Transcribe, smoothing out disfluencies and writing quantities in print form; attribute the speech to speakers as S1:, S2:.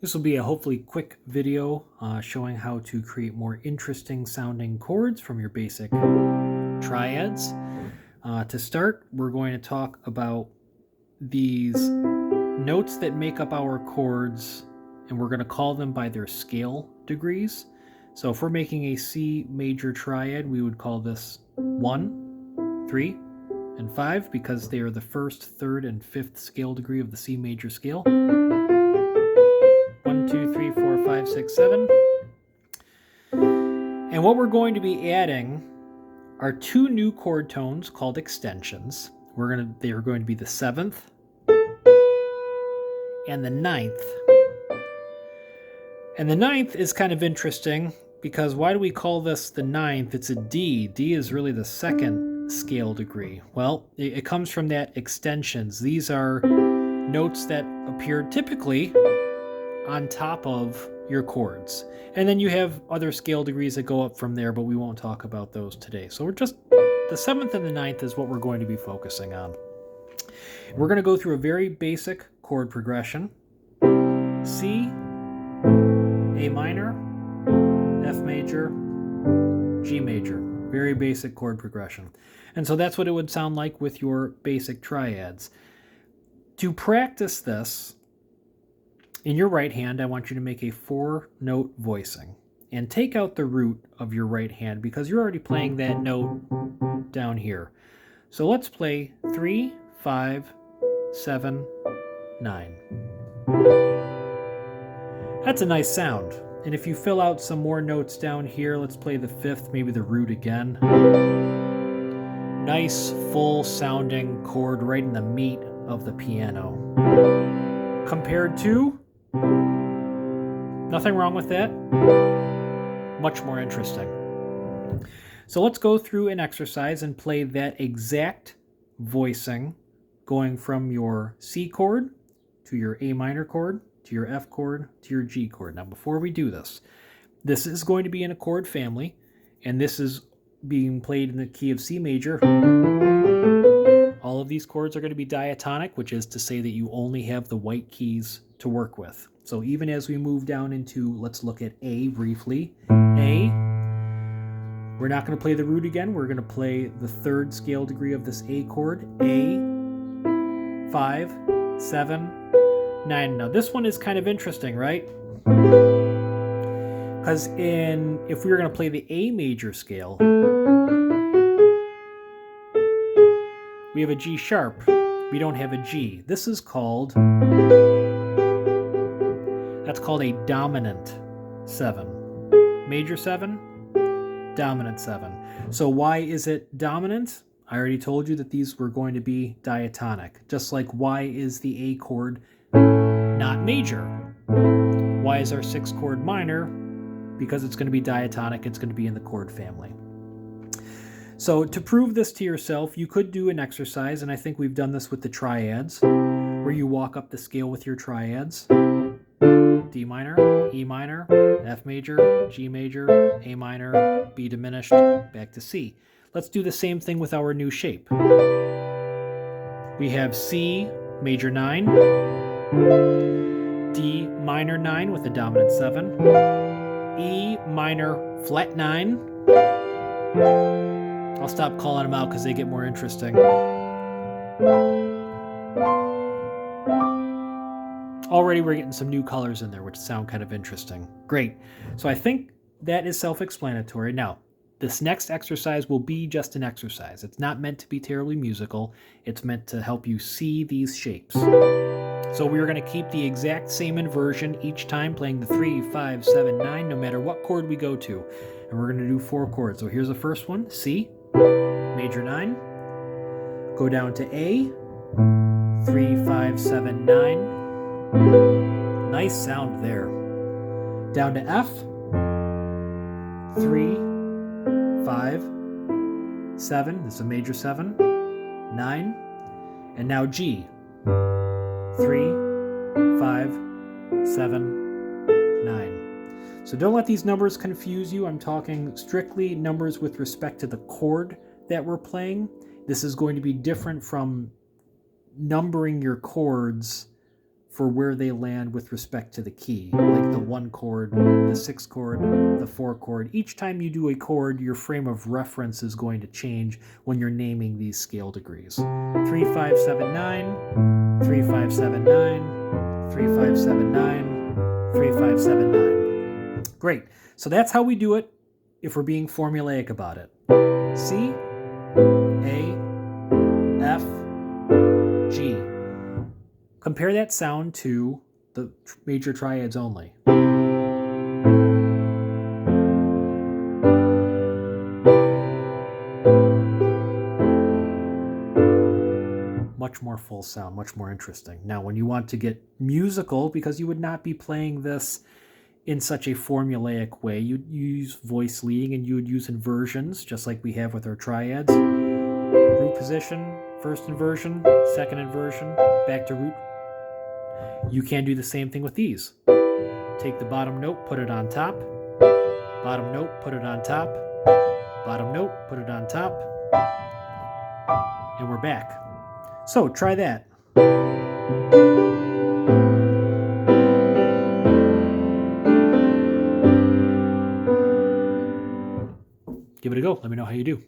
S1: This will be a hopefully quick video showing how to create more interesting sounding chords from your basic triads. To start, we're going to talk about these notes that make up our chords, and we're going to call them by their scale degrees. So if we're making a C major triad, we would call this 1, 3, and 5 because they are the first, third, and fifth scale degree of the C major scale. 1, 2, 3, 4, 5, 6, 7. And what we're going to be adding are two new chord tones called extensions. They are going to be the 7th and the 9th. And the 9th is kind of interesting because why do we call this the 9th? It's a D. D is really the second scale degree. Well, it comes from that extensions. These are notes that appear typically on top of your chords. And then you have other scale degrees that go up from there, but we won't talk about those today. So the 7th and the 9th is what we're going to be focusing on. We're going to go through a very basic chord progression. C, A minor, F major, G major. Very basic chord progression. And so that's what it would sound like with your basic triads. To practice this, in your right hand, I want you to make a 4-note voicing and take out the root of your right hand because you're already playing that note down here. So let's play 3, 5, 7, 9. That's a nice sound. And if you fill out some more notes down here, let's play the 5th, maybe the root again. Nice, full sounding chord right in the meat of the piano. Compared to, nothing wrong with that. Much more interesting. So let's go through an exercise and play that exact voicing going from your C chord to your A minor chord to your F chord to your G chord. Now before we do this, this is going to be in a chord family, and this is being played in the key of C major. All of these chords are going to be diatonic, which is to say that you only have the white keys to work with. So even as we move down into, let's look at A briefly. A, we're not going to play the root again. We're going to play the 3rd scale degree of this A chord. A, 5, 7, 9. Now this one is kind of interesting, right? Because if we were going to play the A major scale, we have a G sharp. We don't have a G. This is called, that's called a dominant 7. Major 7, dominant 7. So why is it dominant? I already told you that these were going to be diatonic. Just like why is the A chord not major? Why is our 6th chord minor? Because it's going to be diatonic. It's going to be in the chord family. So to prove this to yourself, you could do an exercise, and I think we've done this with the triads, where you walk up the scale with your triads. D minor, E minor, F major, G major, A minor, B diminished, back to C. Let's do the same thing with our new shape. We have C major 9, D minor 9 with a dominant 7, E minor flat 9. I'll stop calling them out because they get more interesting. Already we're getting some new colors in there, which sound kind of interesting. Great. So I think that is self-explanatory. Now, this next exercise will be just an exercise. It's not meant to be terribly musical. It's meant to help you see these shapes. So we're going to keep the exact same inversion each time, playing the 3, 5, 7, 9, no matter what chord we go to. And we're going to do 4 chords. So here's the first one, C, major 9. Go down to A, 3, 5, 7, 9. Nice sound there. Down to F, 3, 5, 7. This is a major 7, 9. And now G, 3, 5, 7, 9. So don't let these numbers confuse you. I'm talking strictly numbers with respect to the chord that we're playing. This is going to be different from numbering your chords for where they land with respect to the key, like the 1 chord, the 6 chord, the 4 chord. Each time you do a chord, your frame of reference is going to change when you're naming these scale degrees. 3, 5, 7, 9, 3, 5, 7, 9, 3, 5, 7, 9, 3, 5, 7, 9. Great. So that's how we do it if we're being formulaic about it. C, A, F, G. Compare that sound to the major triads only. Much more full sound, much more interesting. Now, when you want to get musical, because you would not be playing this in such a formulaic way, you'd use voice leading and you would use inversions, just like we have with our triads. Root position, first inversion, second inversion, back to root. You can do the same thing with these. Take the bottom note, put it on top. Bottom note, put it on top. Bottom note, put it on top. And we're back. So try that. Give it a go. Let me know how you do.